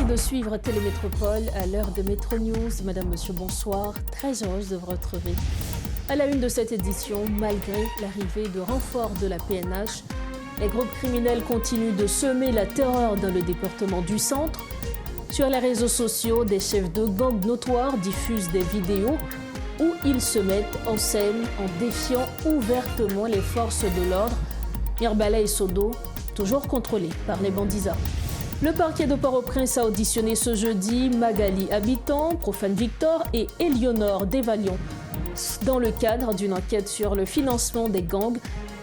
de suivre Télémétropole à l'heure de Métro News. Madame, monsieur, bonsoir. Très heureuse de vous retrouver. À la une de cette édition, malgré l'arrivée de renforts de la PNH, les groupes criminels continuent de semer la terreur dans le département du Centre. Sur les réseaux sociaux, des chefs de gang notoires diffusent des vidéos où ils se mettent en scène en défiant ouvertement les forces de l'ordre. Mirebalais et Sodo, toujours contrôlés par les bandits armés. Le parquet de Port-au-Prince a auditionné ce jeudi Magali Habitant, Profane Victor et Éléonore Desvalions dans le cadre d'une enquête sur le financement des gangs.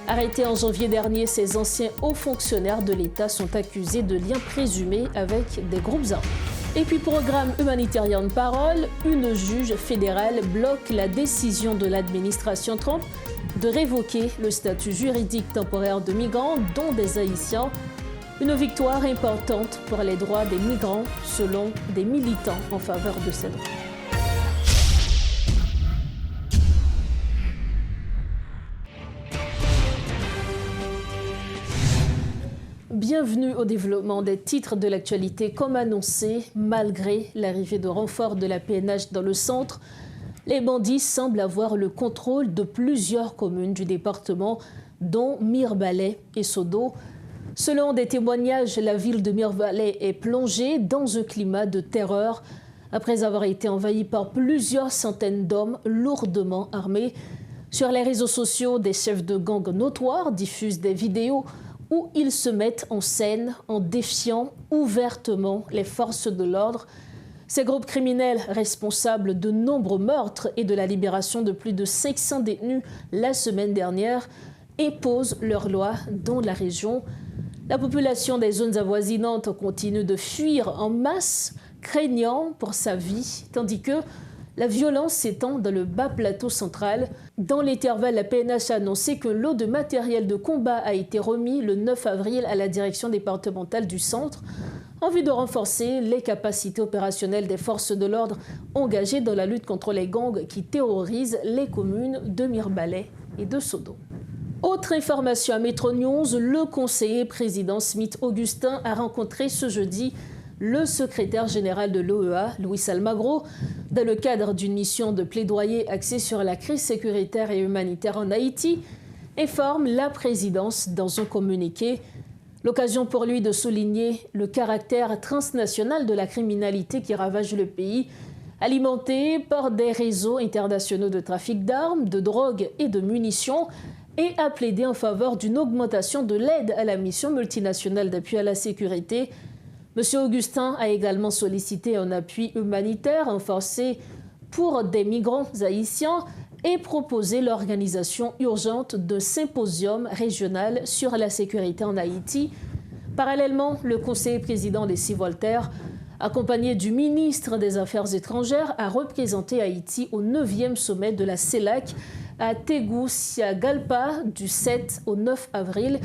Arrêtés en janvier dernier, ces anciens hauts fonctionnaires de l'État sont accusés de liens présumés avec des groupes armés. Et puis programme humanitaire de parole, une juge fédérale bloque la décision de l'administration Trump de révoquer le statut juridique temporaire de migrants, dont des Haïtiens. Une victoire importante pour les droits des migrants, selon des militants en faveur de ces droits. Bienvenue au développement des titres de l'actualité. Comme annoncé, malgré l'arrivée de renforts de la PNH dans le centre, les bandits semblent avoir le contrôle de plusieurs communes du département, dont Mirebalais et Sodo. Selon des témoignages, la ville de Mirebalais est plongée dans un climat de terreur après avoir été envahie par plusieurs centaines d'hommes lourdement armés. Sur les réseaux sociaux, des chefs de gang notoires diffusent des vidéos où ils se mettent en scène en défiant ouvertement les forces de l'ordre. Ces groupes criminels, responsables de nombreux meurtres et de la libération de plus de 500 détenus la semaine dernière, imposent leurs lois dans la région. La population des zones avoisinantes continue de fuir en masse, craignant pour sa vie, tandis que la violence s'étend dans le bas plateau central. Dans l'intervalle, la PNH a annoncé que lot de matériel de combat a été remis le 9 avril à la direction départementale du Centre en vue de renforcer les capacités opérationnelles des forces de l'ordre engagées dans la lutte contre les gangs qui terrorisent les communes de Mirebalais et de Sodo. Autre information à Métro News, le conseiller président Smith Augustin a rencontré ce jeudi le secrétaire général de l'OEA, Luis Almagro, dans le cadre d'une mission de plaidoyer axée sur la crise sécuritaire et humanitaire en Haïti, informe la présidence dans un communiqué. L'occasion pour lui de souligner le caractère transnational de la criminalité qui ravage le pays, alimentée par des réseaux internationaux de trafic d'armes, de drogue et de munitions, et a plaidé en faveur d'une augmentation de l'aide à la mission multinationale d'appui à la sécurité. M. Augustin a également sollicité un appui humanitaire renforcé pour des migrants haïtiens et proposé l'organisation urgente d'un symposium régional sur la sécurité en Haïti. Parallèlement, le conseiller président Leslie Voltaire, accompagné du ministre des Affaires étrangères, a représenté Haïti au 9e sommet de la CELAC à Tegucigalpa du 7 au 9 avril.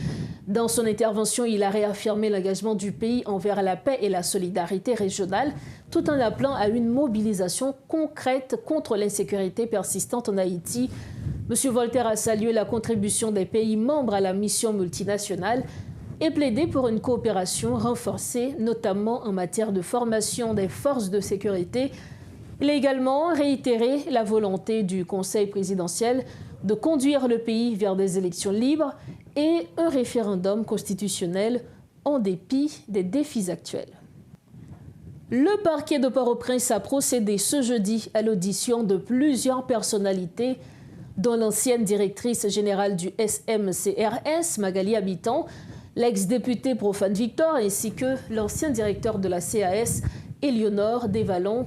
Dans son intervention, il a réaffirmé l'engagement du pays envers la paix et la solidarité régionale, tout en appelant à une mobilisation concrète contre l'insécurité persistante en Haïti. M. Voltaire a salué la contribution des pays membres à la mission multinationale et plaidé pour une coopération renforcée, notamment en matière de formation des forces de sécurité. Il a également réitéré la volonté du Conseil présidentiel de conduire le pays vers des élections libres et un référendum constitutionnel en dépit des défis actuels. Le parquet de Port-au-Prince a procédé ce jeudi à l'audition de plusieurs personnalités, dont l'ancienne directrice générale du SMCRS, Magali Habitant, l'ex-député Profane Victor, ainsi que l'ancien directeur de la CAS, Éléonore Desvalions.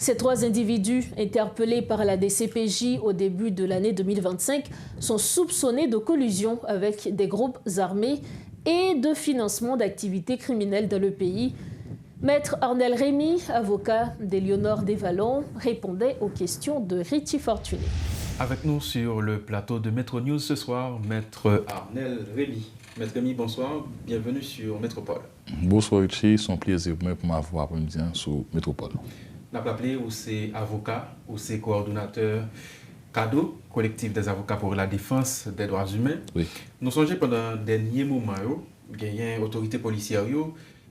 Ces trois individus, interpellés par la DCPJ au début de l'année 2025, sont soupçonnés de collusion avec des groupes armés et de financement d'activités criminelles dans le pays. Maître Arnel Rémy, avocat d'Éléonore Desvalions, répondait aux questions de Richie Fortuné. Avec nous sur le plateau de Métro News ce soir, Maître Arnel Rémy. Maître Rémy, bonsoir, bienvenue sur Métropole. Bonsoir Richie, c'est un plaisir pour m'avoir après-midi sur Métropole. On a appelé ou c'est avocat ou c'est coordonnateur CADO, collectif des avocats pour la défense des droits humains. Oui. Nous songeons pendant les derniers moments, il y a une autorité policière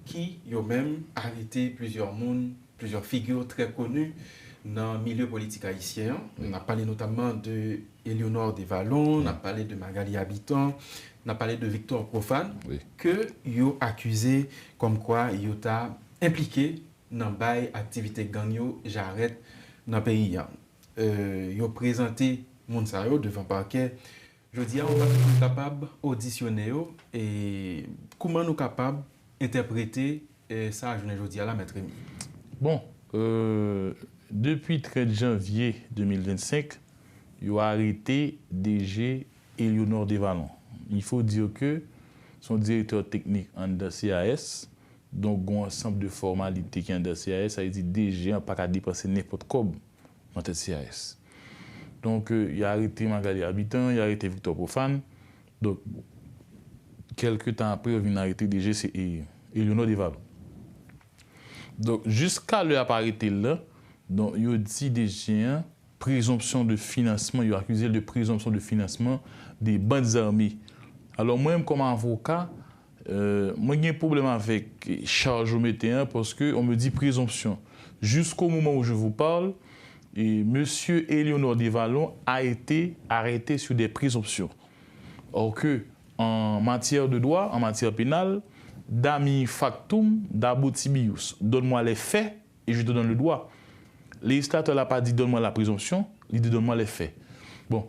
qui ont même arrêté plusieurs figures très connues dans le milieu politique haïtien. On a parlé notamment de Éléonore Desvallons, on a parlé de Magali Habitant, on a parlé de Victor Profane, que ils ont accusé comme quoi ils ont impliqué dans bail activité gang j'arrête dans le pays. Ils ont présenté Mounsayo devant le parquet. Je dis, on va être capable d'auditionner et comment nous sommes capables d'interpréter ça, je dis à la maître Rémi. Bon, depuis 13 janvier 2025, il a arrêté DG Éléonore Desvallons. Il faut dire que son directeur technique en CAS, donc un ensemble de formalités qui est en CAS, ça veut dire DG n'a pas qu'à dépenser n'importe quoi dans cette CAS. Donc, il a arrêté Magali Habitant, il a arrêté Victor Profane. Donc, quelques temps après, il a arrêté DG, c'est Éléonore Desvallons. Donc, jusqu'à l'heure arrêté là, donc, il a dit DG, présomption de financement, il a accusé de présomption de financement des bandes armées. Alors, moi-même, comme avocat, moi, j'ai un problème avec charge au météo parce qu'on me dit présomption. Jusqu'au moment où je vous parle, et M. Éléonore Desvallons a été arrêté sur des présomptions. Or que, en matière de droit, en matière pénale, dami factum d'aboutibius. Donne-moi les faits et je te donne le droit. Le législateur n'a pas dit donne-moi la présomption, il dit donne-moi les faits. Bon,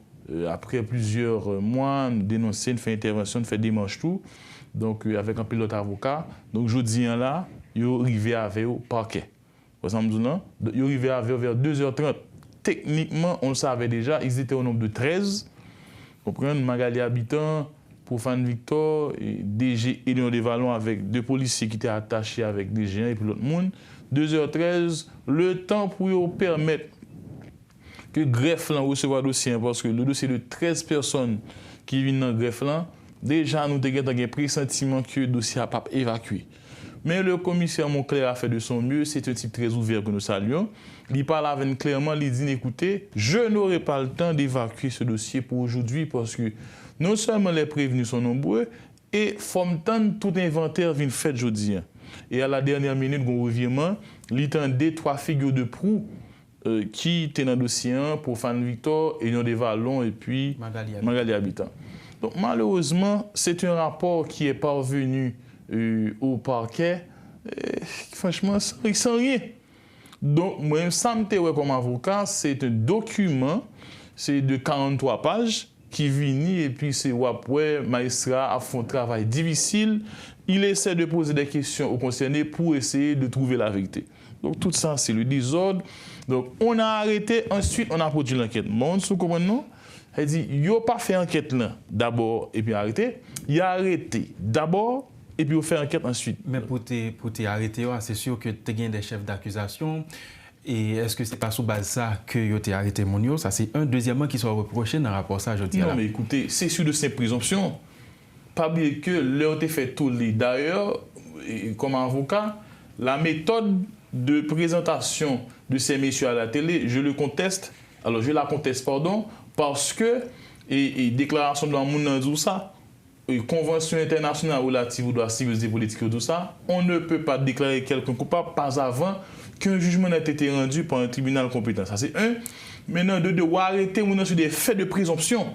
après plusieurs mois, nous dénonçons, nous faisons intervention, nous faisons démarche tout. Donc, avec un pilote avocat, donc je dis là, il est arrivé avec au parquet. Il est arrivé vers 2h30. Techniquement, on le savait déjà, ils étaient au nombre de 13. Vous comprenez, Magali Habitant, Profane Victor, et DG Éléonore Desvallons avec 2 policiers qui étaient attachés avec des géants et puis l'autre monde. 2h13, le temps pour permettre que greffe là recevoir le dossier, parce que le dossier de 13 personnes qui viennent dans le greffe là, déjà nous avons un pressentiment que le dossier n'a pas évacué. Mais le commissaire Moncler a fait de son mieux, c'est un type très ouvert que nous saluons. Il parle avec nous clairement, il dit écoutez, je n'aurai pas le temps d'évacuer ce dossier pour aujourd'hui parce que non seulement les prévenus sont nombreux, et tout inventaire vient fait aujourd'hui. Et à la dernière minute, on revirement, il tendait 3 figures de proue qui étaient dans le dossier pour Profane Victor, Éléonore Desvallons et puis Magali Habitant. Donc malheureusement, c'est un rapport qui est parvenu au parquet, franchement, sans rien. Donc, moi, ça me fait comme avocat, c'est un document, c'est de 43 pages, qui vient et puis c'est ouais, magistrat a fait un travail difficile. Il essaie de poser des questions aux concernés pour essayer de trouver la vérité. Donc, tout ça, c'est le désordre. Donc, on a arrêté, ensuite, on a produit l'enquête. Mon sous comment non? Il dit, il n'a pas fait enquête là, d'abord, et puis arrêté. Il a arrêté d'abord, et puis on fait enquête ensuite. Mais pour t'arrêter, c'est sûr que tu as des chefs d'accusation. Et est-ce que c'est pas sous base de ça que tu as arrêté Monio? Ça, c'est un. Deuxièmement, qui soit reproché dans le rapport ça, je dis. Non, mais écoutez, c'est sur de ces présomptions. Pas oublier que l'heure été fait tout les. D'ailleurs, comme avocat, la méthode de présentation de ces messieurs à la télé, je le conteste. Alors, je la conteste, pardon, parce que, et déclaration de la monde dans ça, convention internationale relative aux droits civils et politiques, tout ça, on ne peut pas déclarer quelqu'un coupable pas avant qu'un jugement n'ait été rendu par un tribunal compétent. Ça, c'est un. Maintenant, de arrêter sur des faits de présomption.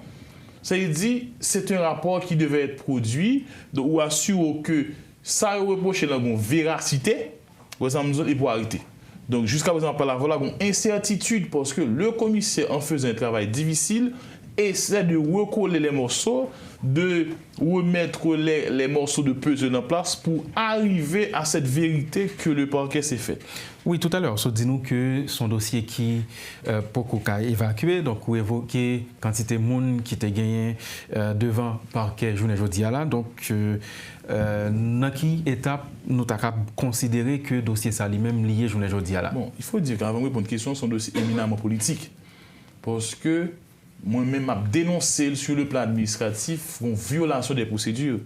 Ça veut dire c'est un rapport qui devait être produit ou assurer que ça reproche la véracité, et pour arrêter. Donc, jusqu'à présent, par la voilà, une incertitude parce que le commissaire, en faisant un travail difficile, essaie de recoller les morceaux, de remettre les morceaux de puzzle en place pour arriver à cette vérité que le parquet s'est fait. Oui, tout à l'heure, so dis-nous que son dossier qui pour qu'a évacué, donc vous évoquez quantité de monde qui était gagné devant parquet journée jeudi là, donc dans quelle étape nous avons considéré que le dossier ça lui-même lié journée jeudi là? Bon, il faut dire qu'avant de répondre à une question, son dossier est éminemment politique. Parce que moi-même, j'ai dénoncé sur le plan administratif une violation des procédures.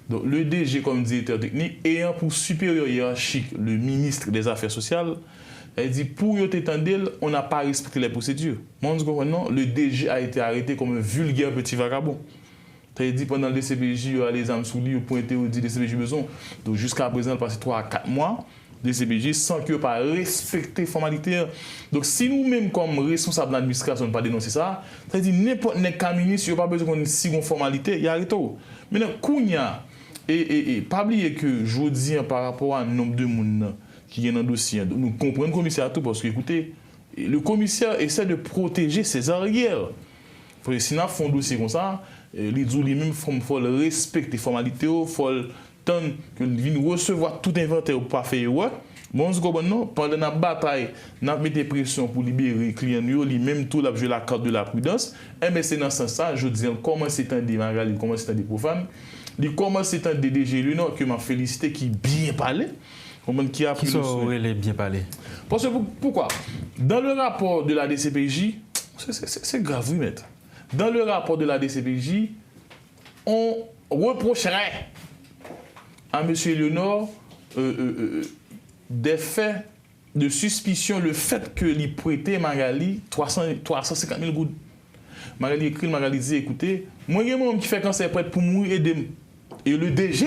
Donc, le DG, comme directeur technique, ayant pour supérieur hiérarchique le ministre des Affaires sociales, elle dit pour y t'étendre, on n'a pas respecté les procédures. Moi, le DG a été arrêté comme un vulgaire petit vagabond. Tu dit pendant le DCPJ, il y a les âmes sous lui, pointé au dit DCPJ besoin. Donc jusqu'à présent, il a passé 3 à 4 mois. DCPJ sans que pas respecter formalité. Donc si nous-mêmes comme responsables de l'administration ne pas dénoncer ça, ça dit n'importe quel ministre, il n'y a pas besoin d'une seconde formalité, il y a arrêté. Maintenant, Kounia, et pas oublier que je vous dis par rapport à un nombre de monde qui est dans le dossier, nous comprenons le commissaire tout parce que écoutez, le commissaire essaie de protéger ses arrières. Sinon, font un dossier comme ça, les gens lui-même faut respecter les formalités, il faut que vienne recevoir tout inventaire pour pas faire ouais. Bon, pendant la bataille, nous mettons pression pour libérer les clients, lui-même tout la jouer la carte de la prudence. Mais c'est dans ce sens, je dis, comment c'est un des Magali, comment c'est un des profanes, comment c'est un des DG Luno que m'a félicité qui bien parlé. Qui a pris le bien parlé. Parce que pourquoi? Dans le rapport de la DCPJ, c'est grave, oui, maître. Dans le rapport de la DCPJ, on reprocherait à M. Léonard des faits de suspicion, le fait que lui prêtait Magali 350 000 gouttes. Magali écrit, Magali dit, écoutez, moi, il y a un homme qui fait cancer prêt pour mourir et le DG,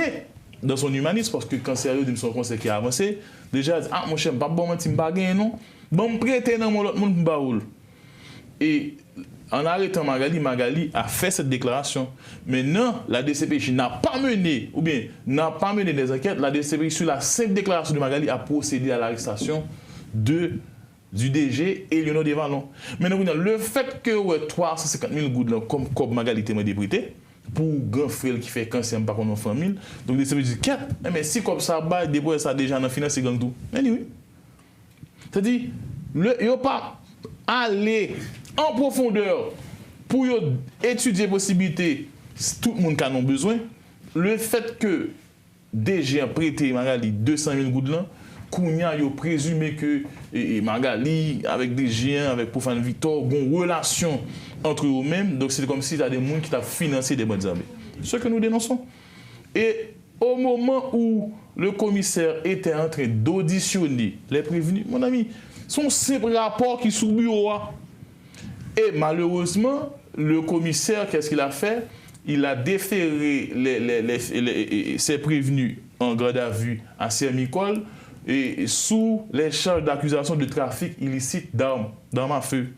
dans son humanisme, parce que cancer, il son conseil qui a avancé, déjà, dit, ah, mon cher, pas bon, je ne pas gagner, non? Bon, me prêter dans mon autre monde pour et en arrêtant Magali a fait cette déclaration. Maintenant, la DCPJ n'a pas mené, ou bien n'a pas mené des enquêtes. La DCPJ, sur la simple déclaration de Magali, a procédé à l'arrestation du DG et Léonard Desvallons. Maintenant, le fait que 350 000 gouttes, comme Magali t'a déprêté, pour grand frère qui fait cancer, par contre, en famille, donc la DCPJ dit, mais si comme ça, dépôt ça déjà dans la finance, c'est gang tout. Mais oui. C'est-à-dire, il n'y a pas aller en profondeur pour étudier les possibilités, tout le monde qui en a besoin. Le fait que DG a prêté Magali 200 000 gouttes là, Kounia a présumé que Magali, avec DG, avec Profane Victor, ont une relation entre eux-mêmes. Donc c'est comme si il y a des gens qui ont financé des bonnes armées. Ce que nous dénonçons. Et au moment où le commissaire était en train d'auditionner les prévenus, mon ami, son simple rapport qui est sous le bureau. Et malheureusement, le commissaire, qu'est-ce qu'il a fait? Il a déféré ses prévenus en garde à vue à Saint-Micole et sous les charges d'accusation de trafic illicite d'armes à feu.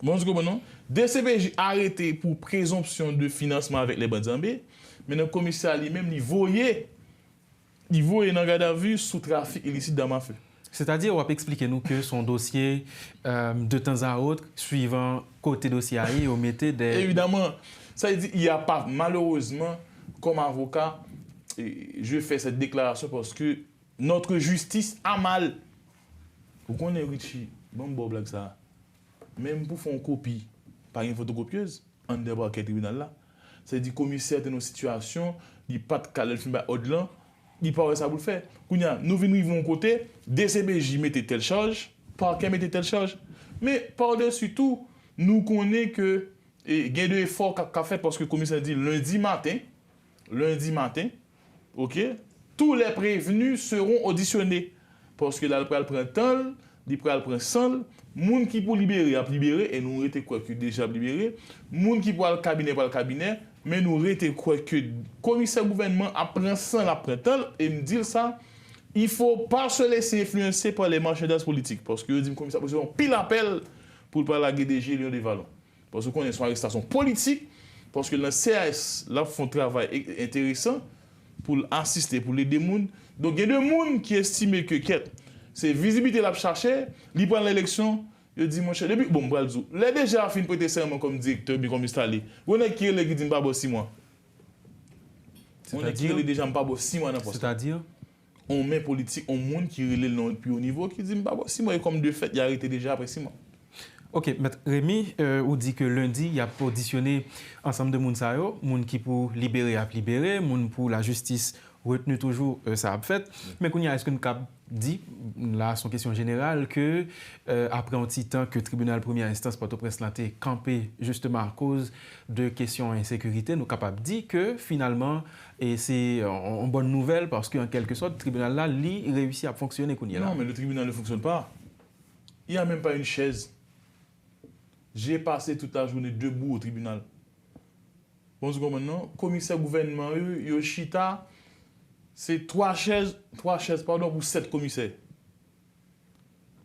Bon, c'est comment? DCPJ arrêté pour présomption de financement avec les bandes armées, mais le commissaire lui-même, il voyait dans garde à vue sous trafic illicite d'armes à feu. C'est-à-dire, on va expliquer nous que son dossier, de temps à autre, suivant côté dossier, on mettait des... Évidemment, ça veut dire qu'il n'y a pas, malheureusement, comme avocat, je fais cette déclaration parce que notre justice a mal. Vous connaissez Richie, bon blague ça. Même pour faire une copie, par une photocopieuse, on débarque au tribunal là. Ça veut dire que le commissaire de nos situations, il n'y a pas de calme, il au-delà. Il parle ça pour le faire. Nous venons de côté, DCPJ mettait telle charge, parquet mettait telle charge. Mais par-dessus tout, nous connaissons que il y a des efforts qu'a fait parce que le commissaire dit lundi matin, ok, tous les prévenus seront auditionnés. Parce que là, le prend temps, il prend sang, moun qui pour libérer, a libéré, et nous étions quoi que déjà libéré. Moun qui pour le cabinet, mais nous étions quoi que le commissaire gouvernement apprend sang, apprend temps, et me dire ça, il ne faut pas se laisser influencer par les marchandages politiques. Parce que le commissaire gouvernement pile appel pour parler à la DG Léonard Desvallons. Parce qu'on est sur une arrestation politique, parce que le CAS là font un travail intéressant pour assister, pour aider les gens. Donc il y a des gens qui estiment que c'est visibilité la chercher, ils prennent l'élection, ils disent mon cher, depuis bon bralzou, les déjà fin prêter serment comme directeur bien comme installé. On est qui les dit pas 6 mois. On est qui les déjà pas 6 mois dans poste. C'est-à-dire on met politique, on monde qui relève le plus haut niveau qui dit pas 6 mois et comme de fait, il a arrêté déjà après 6 mois. OK, maître Rémi, on dit que lundi, il y a auditionné ensemble de moun sa yo, moun qui pour libérer a libérer, moun pour la justice retenu toujours ça a fait. Mais est-ce que nous avons dit, là, son question générale, que après un petit temps que le tribunal première instance Port-au-Prince l'a campé justement à cause de questions d'insécurité, nous sommes capables de dire que finalement, et c'est une bonne nouvelle parce qu'en quelque sorte, le tribunal là, réussit à fonctionner. Non, mais le tribunal ne fonctionne pas. Il n'y a même pas une chaise. J'ai passé toute la journée debout au tribunal. Bon, vous comprenez, non? Commissaire gouvernement, Yoshita, c'est 3 chaises pour 7 commissaires.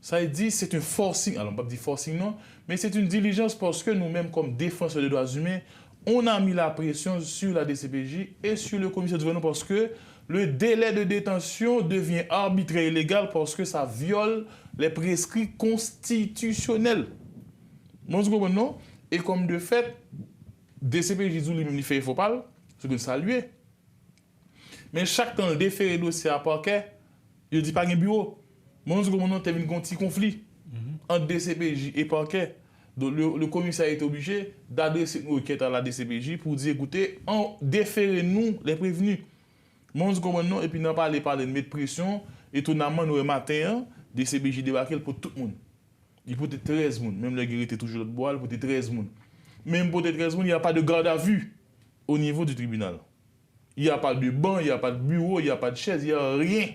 Ça dit, c'est un forcing, alors on ne va pas dire forcing, non, mais c'est une diligence parce que nous-mêmes, comme défenseurs des droits humains, on a mis la pression sur la DCPJ et sur le commissaire du gouvernement parce que le délai de détention devient arbitraire et illégal parce que ça viole les prescrits constitutionnels. Bon, vous comprenez, non? Et comme de fait, DCPJ dit lui-même, il fait faux pas, c'est de le saluer. Mais chaque temps, le déféré dossier à parquet, il dit pas un bureau. Bon, vous comprenez, il y a un petit conflit entre DCPJ et parquet. Donc, le commissaire est obligé d'adresser une requête à la DCPJ pour dire, écoutez, déférez-nous les prévenus. Bon, vous comprenez, et puis n'en parler de mettre pression, étonnamment, nous, le matin, DCPJ débarqué pour tout le monde. Il peut être 13 personnes, même le guerrier était toujours de bois, il peut être 13 personnes. Même pour être 13 personnes, il n'y a pas de garde à vue au niveau du tribunal. Il n'y a pas de banc, il n'y a pas de bureau, il n'y a pas de chaise, il n'y a rien.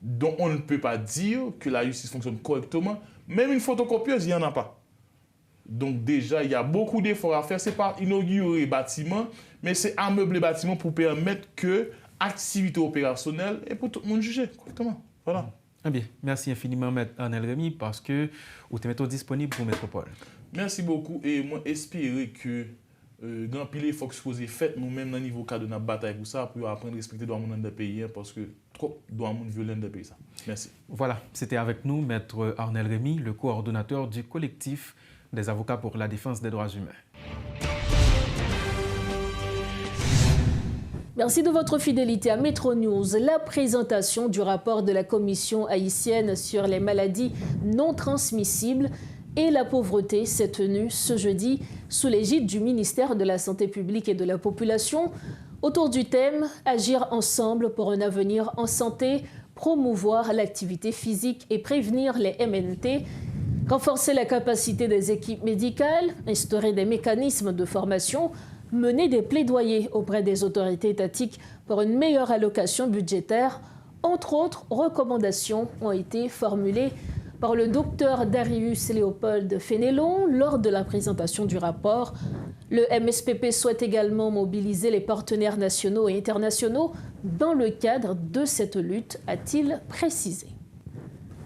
Donc on ne peut pas dire que la justice fonctionne correctement. Même une photocopieuse, il n'y en a pas. Donc déjà, il y a beaucoup d'efforts à faire. Ce n'est pas inaugurer les bâtiments, mais c'est ameubler les bâtiments pour permettre que l'activité opérationnelle et pour tout le monde juger correctement. Voilà. Ah bien, merci infiniment, Maître Arnel Rémy, parce que vous êtes disponible pour Métropole. Merci beaucoup et moi espérer que grand pile faut que soit fait nous-mêmes dans niveau cadre de notre bataille pour ça pour apprendre à respecter les droits dans le pays parce que trop de droits violents dans le pays ça. Merci. Voilà, c'était avec nous Maître Arnel Rémy, le coordonnateur du collectif des avocats pour la défense des droits humains. Merci de votre fidélité à Metro News. La présentation du rapport de la Commission haïtienne sur les maladies non transmissibles et la pauvreté s'est tenue ce jeudi sous l'égide du ministère de la Santé publique et de la Population autour du thème « Agir ensemble pour un avenir en santé, promouvoir l'activité physique et prévenir les MNT ». Renforcer la capacité des équipes médicales, instaurer des mécanismes de formation, mener des plaidoyers auprès des autorités étatiques pour une meilleure allocation budgétaire. Entre autres recommandations ont été formulées par le docteur Darius Léopold Fénélon lors de la présentation du rapport. Le MSPP souhaite également mobiliser les partenaires nationaux et internationaux dans le cadre de cette lutte, a-t-il précisé.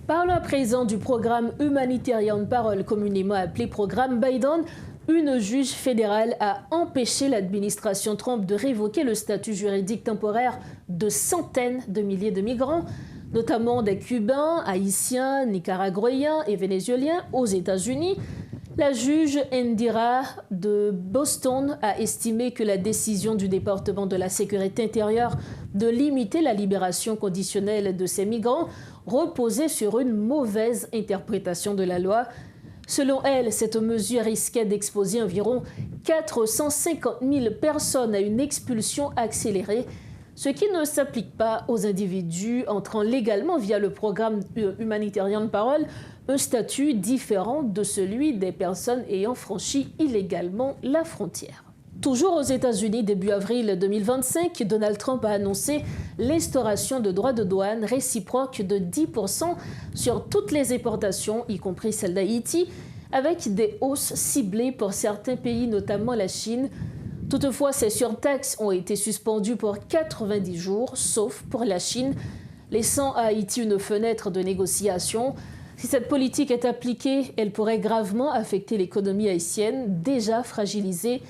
Parlons à présent du programme Humanitarian Parole, communément appelé programme Biden. Une juge fédérale a empêché l'administration Trump de révoquer le statut juridique temporaire de centaines de milliers de migrants, notamment des Cubains, Haïtiens, Nicaraguayens et Vénézuéliens aux États-Unis. La juge Indira de Boston a estimé que la décision du département de la Sécurité intérieure de limiter la libération conditionnelle de ces migrants reposait sur une mauvaise interprétation de la loi. Selon elle, cette mesure risquait d'exposer environ 450 000 personnes à une expulsion accélérée, ce qui ne s'applique pas aux individus entrant légalement via le programme Humanitarian Parole, un statut différent de celui des personnes ayant franchi illégalement la frontière. Toujours aux États-Unis, début avril 2025, Donald Trump a annoncé l'instauration de droits de douane réciproques de 10% sur toutes les importations, y compris celles d'Haïti, avec des hausses ciblées pour certains pays, notamment la Chine. Toutefois, ces surtaxes ont été suspendues pour 90 jours, sauf pour la Chine, laissant à Haïti une fenêtre de négociation. Si cette politique est appliquée, elle pourrait gravement affecter l'économie haïtienne, déjà fragilisée,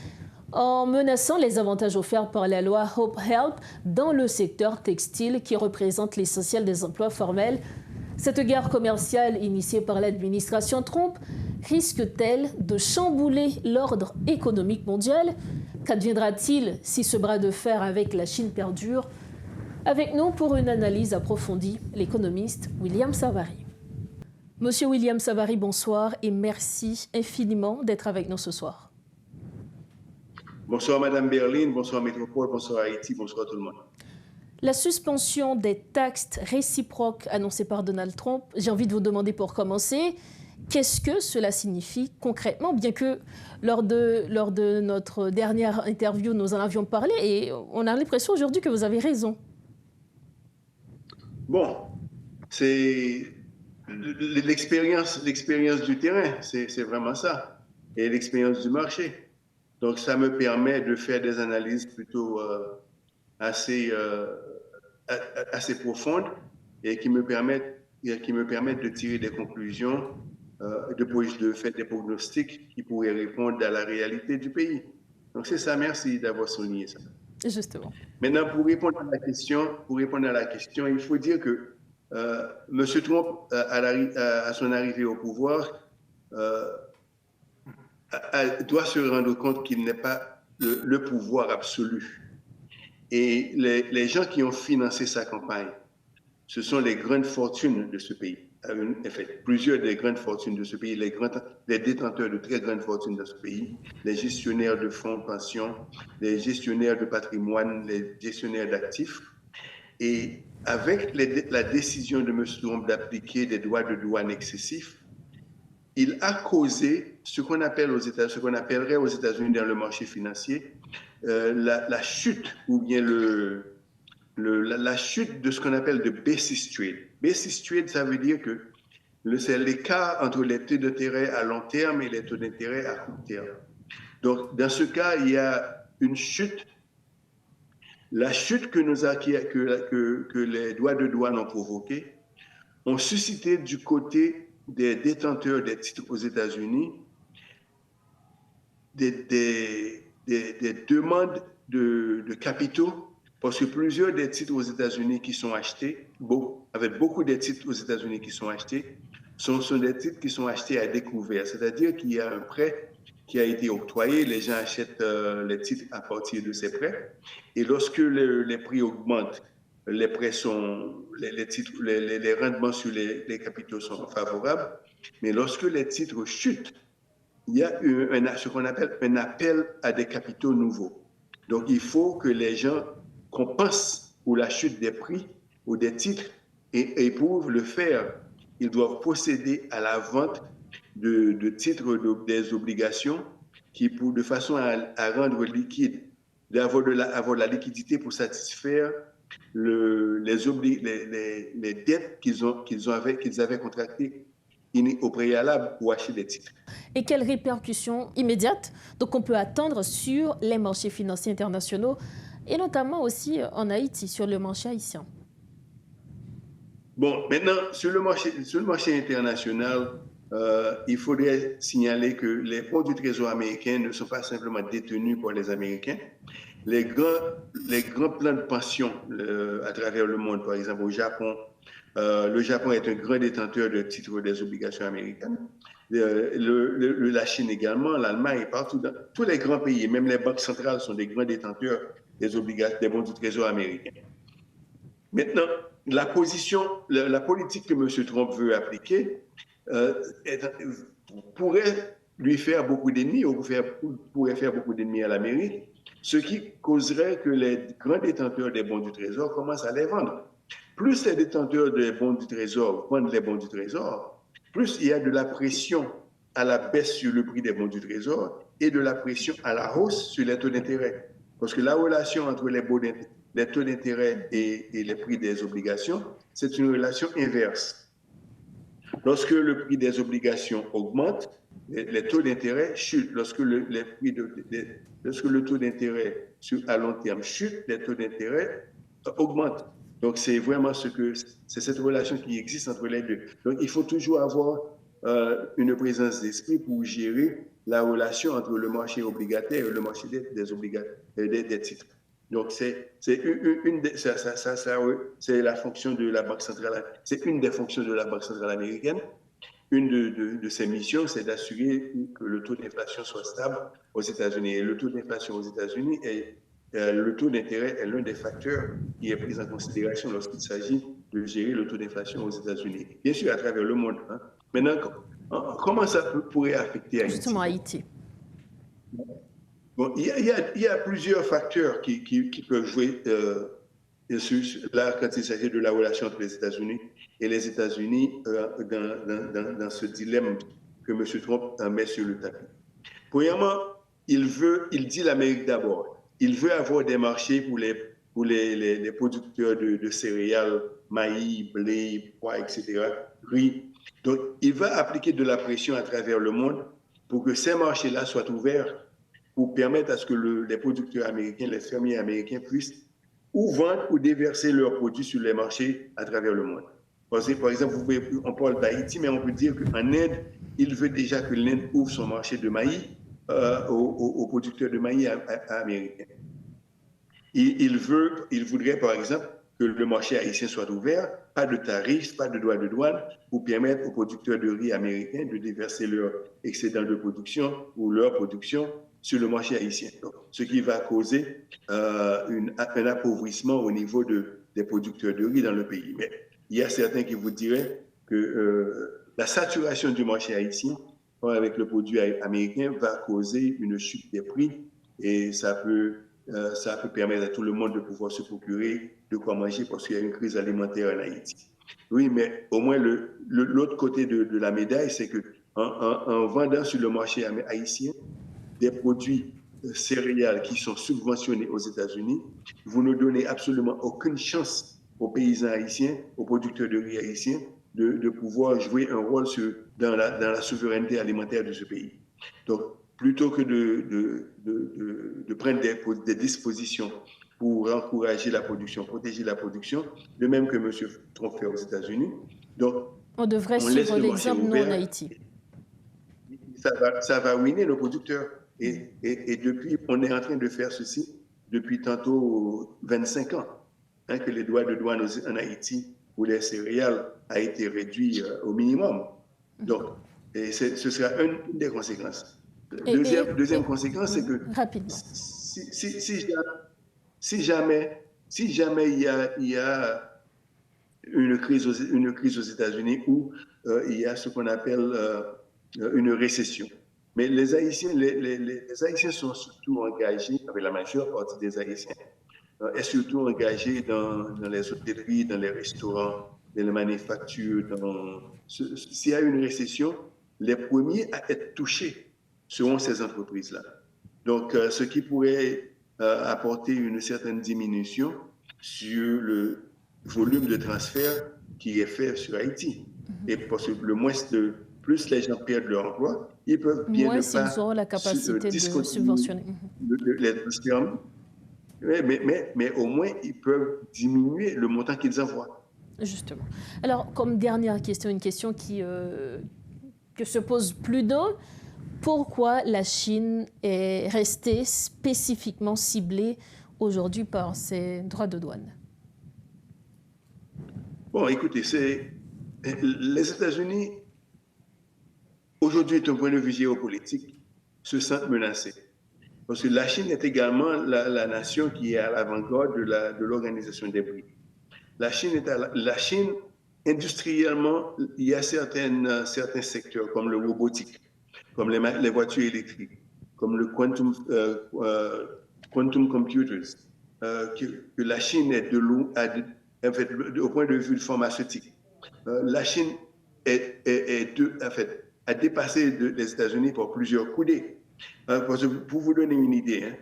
en menaçant les avantages offerts par la loi Hope Help dans le secteur textile qui représente l'essentiel des emplois formels. Cette guerre commerciale initiée par l'administration Trump risque-t-elle de chambouler l'ordre économique mondial? Qu'adviendra-t-il si ce bras de fer avec la Chine perdure? Avec nous pour une analyse approfondie, l'économiste William Savary. Monsieur William Savary, bonsoir et merci infiniment d'être avec nous ce soir. Bonsoir Madame Berline, bonsoir Métropole, bonsoir Haïti, bonsoir tout le monde. La suspension des taxes réciproques annoncée par Donald Trump, j'ai envie de vous demander pour commencer, qu'est-ce que cela signifie concrètement, bien que lors de notre dernière interview, nous en avions parlé et on a l'impression aujourd'hui que vous avez raison. Bon, c'est l'expérience du terrain, c'est vraiment ça, et l'expérience du marché. Donc, ça me permet de faire des analyses plutôt assez, assez profondes et qui me permettent de tirer des conclusions, de faire des pronostics qui pourraient répondre à la réalité du pays. Donc, c'est ça. Merci d'avoir souligné ça. Justement. Maintenant, pour répondre à la question, il faut dire que M. Trump, à son arrivée au pouvoir, doit se rendre compte qu'il n'est pas le pouvoir absolu. Et les gens qui ont financé sa campagne, ce sont les grandes fortunes de ce pays. En fait, plusieurs des grandes fortunes de ce pays, les détenteurs de très grandes fortunes de ce pays, les gestionnaires de fonds de pension, les gestionnaires de patrimoine, les gestionnaires d'actifs. Et avec la décision de M. Trump d'appliquer des droits de douane excessifs, il a causé ce qu'on appellerait aux États-Unis dans le marché financier la chute ou bien la chute de ce qu'on appelle de basis trade. Basis trade, ça veut dire que c'est l'écart entre les taux d'intérêt à long terme et les taux d'intérêt à court terme. Donc, dans ce cas, il y a une chute. La chute que les droits de douane ont provoquée ont suscité du côté des détenteurs des titres aux États-Unis des demandes de capitaux, parce que plusieurs des titres aux États-Unis qui sont achetés, avec beaucoup de titres aux États-Unis qui sont achetés, sont des titres qui sont achetés à découvert, c'est-à-dire qu'il y a un prêt qui a été octroyé, les gens achètent les titres à partir de ces prêts, et lorsque les prix augmentent, les prêts sont, les rendements sur les capitaux sont favorables, mais lorsque les titres chutent, il y a ce qu'on appelle un appel à des capitaux nouveaux. Donc, il faut que les gens compensent pour la chute des prix ou des titres, et pour le faire, ils doivent procéder à la vente de titres, des obligations, de façon à rendre liquide, d'avoir la liquidité pour satisfaire les dettes qu'ils avaient contractées au préalable pour acheter des titres. Et quelles répercussions immédiates donc on peut attendre sur les marchés financiers internationaux et notamment aussi en Haïti, sur le marché haïtien? Bon, maintenant, sur le marché international, il faudrait signaler que les fonds du Trésor américain ne sont pas simplement détenus par les Américains. Les grands plans de pension à travers le monde, par exemple au Japon, le Japon est un grand détenteur de titres des obligations américaines. La Chine également, l'Allemagne, partout, tous les grands pays, même les banques centrales sont des grands détenteurs des bons du Trésor américain. Maintenant, la politique que M. Trump veut appliquer pourrait lui faire beaucoup d'ennemis, ou pourrait faire beaucoup d'ennemis à l'Amérique, ce qui causerait que les grands détenteurs des bons du Trésor commencent à les vendre. Plus les détenteurs des bons du Trésor vendent les bons du Trésor, plus il y a de la pression à la baisse sur le prix des bons du Trésor et de la pression à la hausse sur les taux d'intérêt. Parce que la relation entre les taux d'intérêt et les prix des obligations, c'est une relation inverse. Lorsque le prix des obligations augmente, les taux d'intérêt chutent. Lorsque le taux d'intérêt à long terme chute, les taux d'intérêt augmentent. Donc, c'est vraiment c'est cette relation qui existe entre les deux. Donc, il faut toujours avoir une présence d'esprit pour gérer la relation entre le marché obligataire et le marché des titres. Donc, c'est la fonction de la Banque centrale. C'est une des fonctions de la Banque centrale américaine. Une de ses missions, c'est d'assurer que le taux d'inflation soit stable aux États-Unis. Et le taux d'inflation aux États-Unis le taux d'intérêt est l'un des facteurs qui est pris en considération lorsqu'il s'agit de gérer le taux d'inflation aux États-Unis. Bien sûr, à travers le monde. Hein. Maintenant, comment ça pourrait affecter Haïti? Justement, Haïti. Bon, il y a plusieurs facteurs qui peuvent jouer là quand il s'agit de la relation entre les États-Unis et les États-Unis dans ce dilemme que M. Trump met sur le tapis. Premièrement, il dit l'Amérique d'abord. Il veut avoir des marchés pour les producteurs de céréales, maïs, blé, pois, etc., riz. Donc, il va appliquer de la pression à travers le monde pour que ces marchés-là soient ouverts pour permettre à ce que les producteurs américains, les fermiers américains puissent ou vendre ou déverser leurs produits sur les marchés à travers le monde. Par exemple, on parle d'Haïti, mais on peut dire qu'en Inde, il veut déjà que l'Inde ouvre son marché de maïs aux producteurs de maïs américains. Il voudrait, par exemple, que le marché haïtien soit ouvert, pas de tarifs, pas de droits de douane, pour permettre aux producteurs de riz américains de déverser leur excédent de production ou leur production sur le marché haïtien. Donc, ce qui va causer un appauvrissement au niveau des producteurs de riz dans le pays. Mais il y a certains qui vous diraient que la saturation du marché haïtien avec le produit américain va causer une chute des prix et ça peut permettre à tout le monde de pouvoir se procurer de quoi manger parce qu'il y a une crise alimentaire en Haïti. Oui, mais au moins l'autre côté de la médaille, c'est qu'en vendant sur le marché haïtien des produits céréales qui sont subventionnés aux États-Unis, vous ne donnez absolument aucune chance aux paysans haïtiens, aux producteurs de riz haïtiens, de pouvoir jouer un rôle dans la souveraineté alimentaire de ce pays. Donc, plutôt que de prendre des dispositions pour encourager la production, protéger la production, de même que M. Trump fait aux États-Unis. Donc, on devrait suivre l'exemple, nous, en Haïti. Ça va ruiner nos producteurs. Et depuis, on est en train de faire ceci depuis tantôt 25 ans, que les droits de douane en Haïti pour les céréales a été réduit au minimum. Donc, ce sera une des conséquences. Deuxième conséquence, c'est que si jamais il y a une crise aux États-Unis où il y a ce qu'on appelle une récession. Mais les Haïtiens sont surtout engagés, avec la majeure partie des Haïtiens, est surtout engagés dans les hôtelleries, dans les restaurants, dans les manufactures. S'il y a une récession, les premiers à être touchés seront ces entreprises-là. Donc, ce qui pourrait apporter une certaine diminution sur le volume de transfert qui est fait sur Haïti. Et parce que plus les gens perdent leur emploi, ils peuvent bien moins s'ils auront la capacité de subventionner les transferts. Mais au moins, ils peuvent diminuer le montant qu'ils envoient. Justement. Alors, comme dernière question, une question que se pose plus d'un. Pourquoi la Chine est restée spécifiquement ciblée aujourd'hui par ses droits de douane? Bon, écoutez, les États-Unis, aujourd'hui, d'un point de vue géopolitique, se sentent menacés. Parce que la Chine est également la nation qui est à l'avant-garde de l'organisation des BRICS. La Chine, industriellement, il y a certains secteurs comme le robotique, comme les voitures électriques, comme le quantum computers, que la Chine est au point de vue pharmaceutique. La Chine a dépassé les États-Unis par plusieurs coudées. Parce que pour vous donner une idée,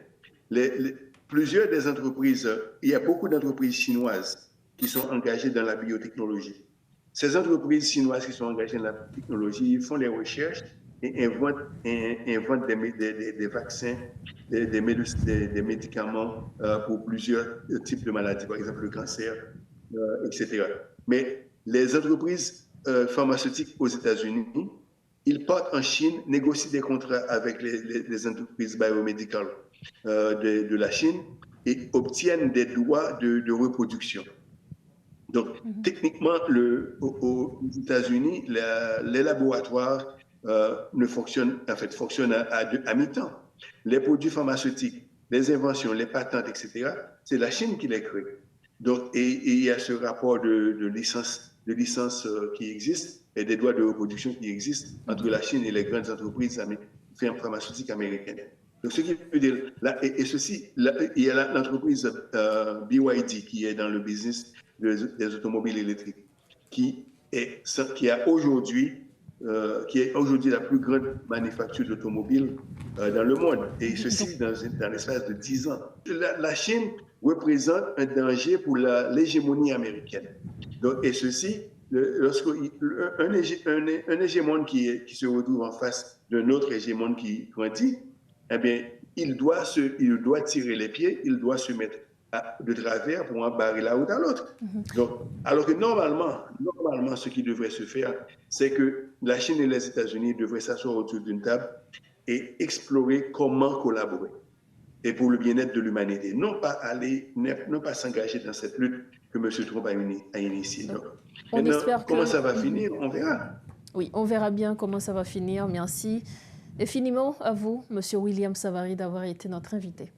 plusieurs des entreprises, il y a beaucoup d'entreprises chinoises qui sont engagées dans la biotechnologie. Ces entreprises chinoises qui sont engagées dans la technologie font des recherches et inventent des vaccins, des médicaments pour plusieurs types de maladies, par exemple le cancer, etc. Mais les entreprises pharmaceutiques aux États-Unis, ils partent en Chine, négocient des contrats avec les entreprises biomédicales de la Chine et obtiennent des droits de reproduction. Donc, techniquement, aux États-Unis, les laboratoires fonctionnent à mi-temps. Les produits pharmaceutiques, les inventions, les patentes, etc., c'est la Chine qui les crée. Donc, et il y a ce rapport de licence qui existe et des droits de reproduction qui existent entre la Chine et les grandes entreprises pharmaceutiques américaines. Donc, ce qui veut dire, il y a l'entreprise BYD qui est dans le business des automobiles électriques, qui est aujourd'hui la plus grande manufacture d'automobiles dans le monde, et ceci dans l'espace de 10 ans. La Chine représente un danger pour l'hégémonie américaine. Donc, et ceci, lorsqu'un hégémone qui se retrouve en face d'un autre hégémone qui grandit, eh bien, il doit tirer les pieds, il doit se mettre de travers pour en barrer la route à l'autre. Donc, alors que normalement, ce qui devrait se faire, c'est que la Chine et les États-Unis devraient s'asseoir autour d'une table et explorer comment collaborer et pour le bien-être de l'humanité. Non pas s'engager dans cette lutte que M. Trump a initiée. Donc, maintenant, comment ça va finir, on verra. Oui, on verra bien comment ça va finir. Merci infiniment à vous, M. William Savary, d'avoir été notre invité.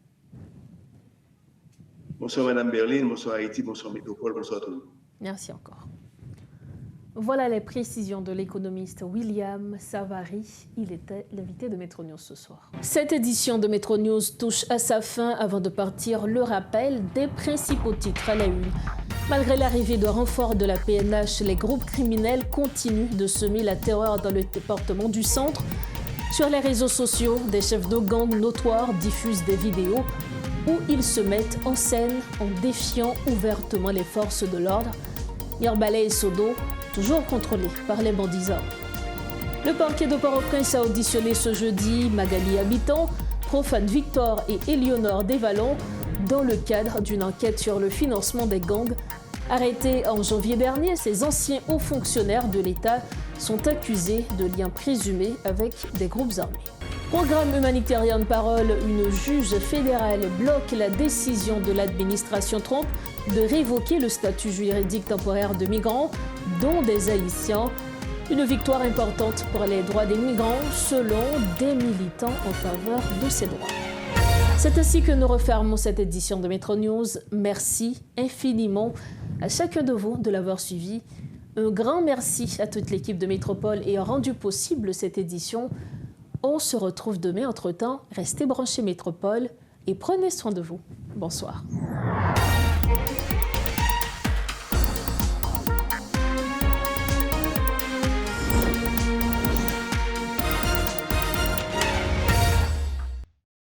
Bonsoir Mme Berlin, bonsoir Haïti, bonsoir Métropole, bonsoir tout le monde. Merci encore. Voilà les précisions de l'économiste William Savary. Il était l'invité de Métro News ce soir. Cette édition de Métro News touche à sa fin. Avant de partir, le rappel des principaux titres à la une. Malgré l'arrivée de renforts de la PNH, les groupes criminels continuent de semer la terreur dans le département du Centre. Sur les réseaux sociaux, des chefs de gang notoires diffusent des vidéos où ils se mettent en scène en défiant ouvertement les forces de l'ordre. Yerbalais et Sodo, toujours contrôlés par les bandits armés. Le parquet de Port-au-Prince a auditionné ce jeudi Magali Habitant, Profane Victor et Éléonore Desvallons dans le cadre d'une enquête sur le financement des gangs. Arrêtés en janvier dernier, ces anciens hauts fonctionnaires de l'État sont accusés de liens présumés avec des groupes armés. Programme humanitaire Parole, une juge fédérale bloque la décision de l'administration Trump de révoquer le statut juridique temporaire de migrants, dont des Haïtiens. Une victoire importante pour les droits des migrants, selon des militants en faveur de ces droits. C'est ainsi que nous refermons cette édition de Métro News. Merci infiniment à chacun de vous de l'avoir suivi. Un grand merci à toute l'équipe de Métropole ayant rendu possible cette édition. On se retrouve demain. Entre-temps, restez branchés Métropole et prenez soin de vous. Bonsoir.